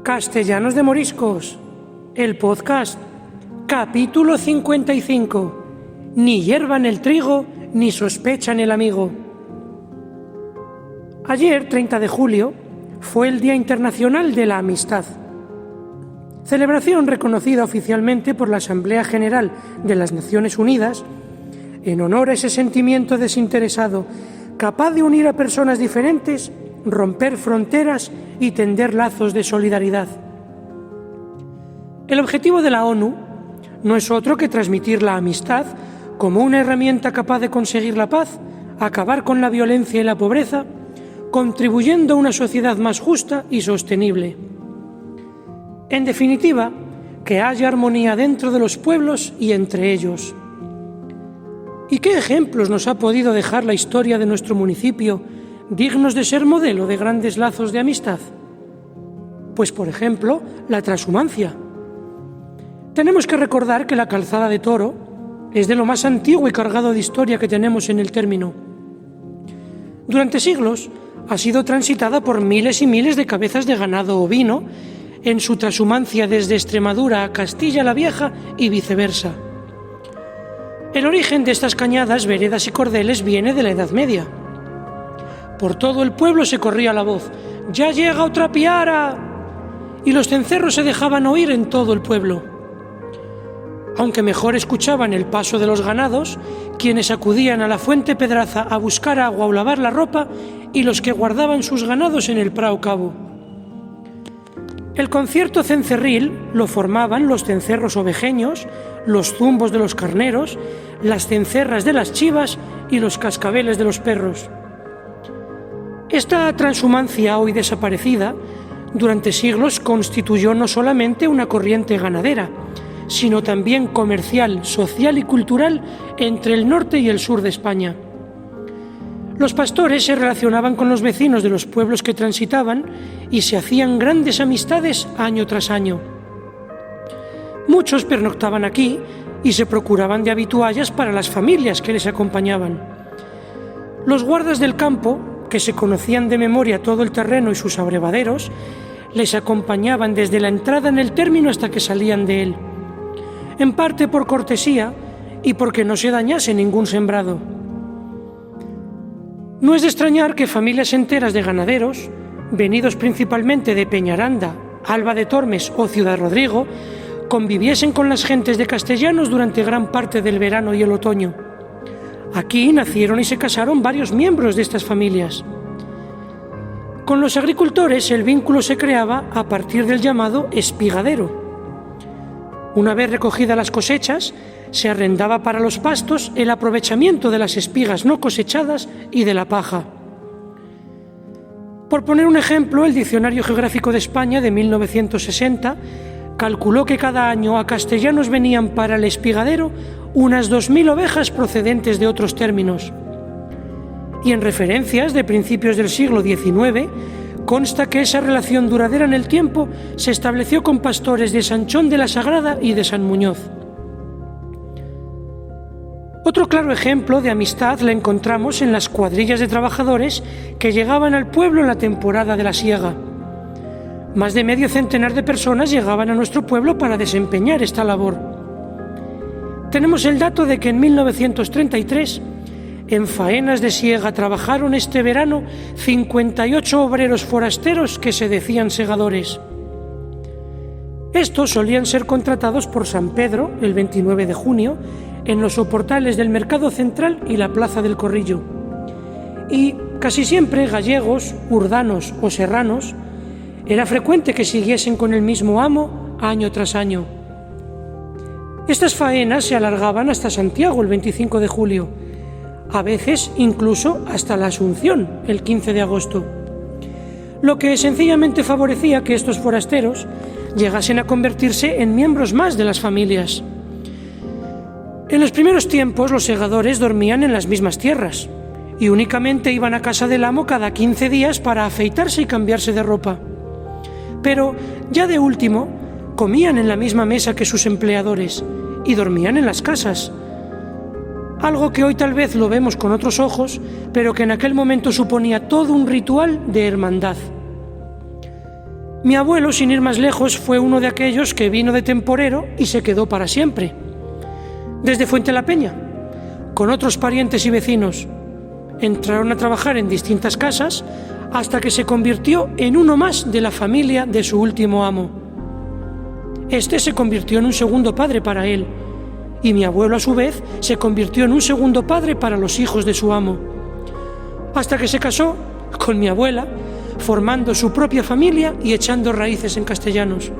Castellanos de Moriscos, el podcast, capítulo 55. Ni hierban el trigo, ni sospechan el amigo. Ayer, 30 de julio, fue el Día Internacional de la Amistad. Celebración reconocida oficialmente por la Asamblea General de las Naciones Unidas en honor a ese sentimiento desinteresado, capaz de unir a personas diferentes, romper fronteras y tender lazos de solidaridad. El objetivo de la ONU no es otro que transmitir la amistad como una herramienta capaz de conseguir la paz, acabar con la violencia y la pobreza, contribuyendo a una sociedad más justa y sostenible. En definitiva, que haya armonía dentro de los pueblos y entre ellos. ¿Y qué ejemplos nos ha podido dejar la historia de nuestro municipio dignos de ser modelo de grandes lazos de amistad? Pues, por ejemplo, la trashumancia. Tenemos que recordar que la calzada de Toro es de lo más antiguo y cargado de historia que tenemos en el término. Durante siglos ha sido transitada por miles y miles de cabezas de ganado ovino en su trashumancia desde Extremadura a Castilla la Vieja y viceversa. El origen de estas cañadas, veredas y cordeles viene de la Edad Media. Por todo el pueblo se corría la voz: ¡ya llega otra piara! Y los cencerros se dejaban oír en todo el pueblo. Aunque mejor escuchaban el paso de los ganados, quienes acudían a la fuente Pedraza a buscar agua o lavar la ropa, y los que guardaban sus ganados en el prao cabo. El concierto cencerril lo formaban los cencerros ovejeños, los zumbos de los carneros, las cencerras de las chivas y los cascabeles de los perros. Esta transhumancia, hoy desaparecida, durante siglos constituyó no solamente una corriente ganadera, sino también comercial, social y cultural entre el norte y el sur de España. Los pastores se relacionaban con los vecinos de los pueblos que transitaban y se hacían grandes amistades año tras año. Muchos pernoctaban aquí y se procuraban de habituallas para las familias que les acompañaban. Los guardas del campo, que se conocían de memoria todo el terreno y sus abrevaderos, les acompañaban desde la entrada en el término hasta que salían de él, en parte por cortesía y porque no se dañase ningún sembrado. No es de extrañar que familias enteras de ganaderos, venidos principalmente de Peñaranda, Alba de Tormes o Ciudad Rodrigo, conviviesen con las gentes de Castellanos durante gran parte del verano y el otoño. Aquí nacieron y se casaron varios miembros de estas familias. Con los agricultores el vínculo se creaba a partir del llamado espigadero. Una vez recogidas las cosechas, se arrendaba para los pastos el aprovechamiento de las espigas no cosechadas y de la paja. Por poner un ejemplo, el Diccionario Geográfico de España de 1960 calculó que cada año a Castellanos venían para el espigadero unas 2.000 ovejas procedentes de otros términos. Y en referencias de principios del siglo XIX, consta que esa relación duradera en el tiempo se estableció con pastores de Sanchón de la Sagrada y de San Muñoz. Otro claro ejemplo de amistad la encontramos en las cuadrillas de trabajadores que llegaban al pueblo en la temporada de la siega. Más de medio centenar de personas llegaban a nuestro pueblo para desempeñar esta labor. Tenemos el dato de que en 1933, en faenas de siega trabajaron este verano 58 obreros forasteros que se decían segadores. Estos solían ser contratados por San Pedro el 29 de junio en los soportales del Mercado Central y la Plaza del Corrillo. Y casi siempre gallegos, urdanos o serranos, era frecuente que siguiesen con el mismo amo año tras año. Estas faenas se alargaban hasta Santiago el 25 de julio, a veces incluso hasta la Asunción el 15 de agosto, lo que sencillamente favorecía que estos forasteros llegasen a convertirse en miembros más de las familias. En los primeros tiempos los segadores dormían en las mismas tierras y únicamente iban a casa del amo cada 15 días para afeitarse y cambiarse de ropa. Pero ya de último comían en la misma mesa que sus empleadores y dormían en las casas. Algo que hoy tal vez lo vemos con otros ojos, pero que en aquel momento suponía todo un ritual de hermandad. Mi abuelo, sin ir más lejos, fue uno de aquellos que vino de temporero y se quedó para siempre. Desde Fuentelapeña, con otros parientes y vecinos, entraron a trabajar en distintas casas hasta que se convirtió en uno más de la familia de su último amo. Este se convirtió en un segundo padre para él, y mi abuelo a su vez se convirtió en un segundo padre para los hijos de su amo, hasta que se casó con mi abuela, formando su propia familia y echando raíces en Castellanos.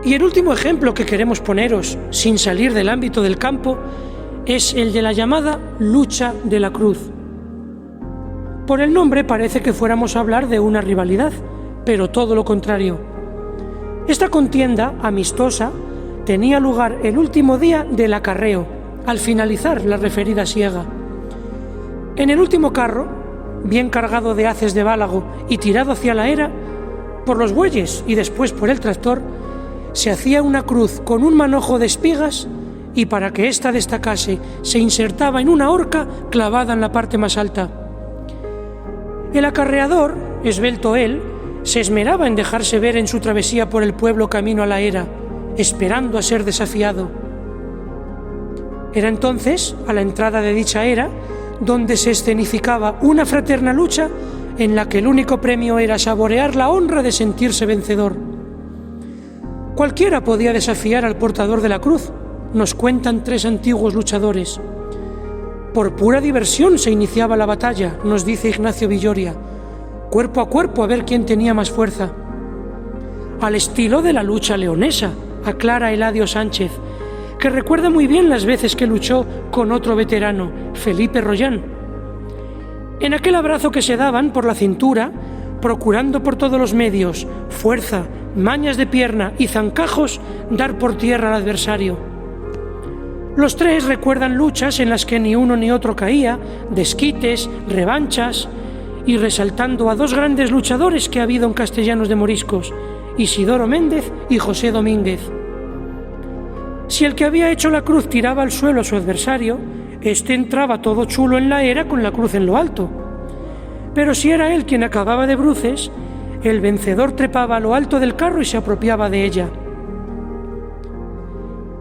Y el último ejemplo que queremos poneros, sin salir del ámbito del campo, es el de la llamada lucha de la cruz. Por el nombre parece que fuéramos a hablar de una rivalidad, pero todo lo contrario. Esta contienda amistosa tenía lugar el último día del acarreo, al finalizar la referida siega. En el último carro, bien cargado de haces de bálago y tirado hacia la era, por los bueyes y después por el tractor, se hacía una cruz con un manojo de espigas y para que ésta destacase se insertaba en una horca clavada en la parte más alta. El acarreador, esbelto él, se esmeraba en dejarse ver en su travesía por el pueblo camino a la era, esperando a ser desafiado. Era entonces, a la entrada de dicha era, donde se escenificaba una fraterna lucha en la que el único premio era saborear la honra de sentirse vencedor. Cualquiera podía desafiar al portador de la cruz, nos cuentan 3 antiguos luchadores. Por pura diversión se iniciaba la batalla, nos dice Ignacio Villoria, cuerpo a cuerpo a ver quién tenía más fuerza. Al estilo de la lucha leonesa, aclara Eladio Sánchez, que recuerda muy bien las veces que luchó con otro veterano, Felipe Rollán. En aquel abrazo que se daban por la cintura, procurando por todos los medios, fuerza, mañas de pierna y zancajos, dar por tierra al adversario. Los 3 recuerdan luchas en las que ni uno ni otro caía, desquites, revanchas, y resaltando a 2 grandes luchadores que ha habido en Castellanos de Moriscos, Isidoro Méndez y José Domínguez. Si el que había hecho la cruz tiraba al suelo a su adversario, éste entraba todo chulo en la era con la cruz en lo alto. Pero si era él quien acababa de bruces, el vencedor trepaba a lo alto del carro y se apropiaba de ella.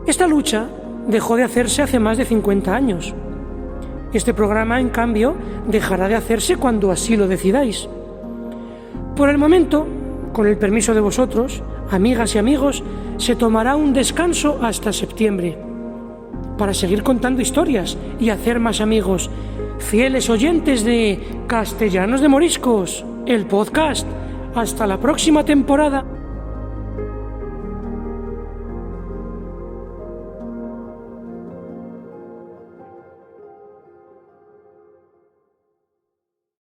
Esta lucha dejó de hacerse hace más de 50 años. Este programa, en cambio, dejará de hacerse cuando así lo decidáis. Por el momento, con el permiso de vosotros, amigas y amigos, se tomará un descanso hasta septiembre, para seguir contando historias y hacer más amigos, fieles oyentes de Castellanos de Moriscos, el podcast. Hasta la próxima temporada.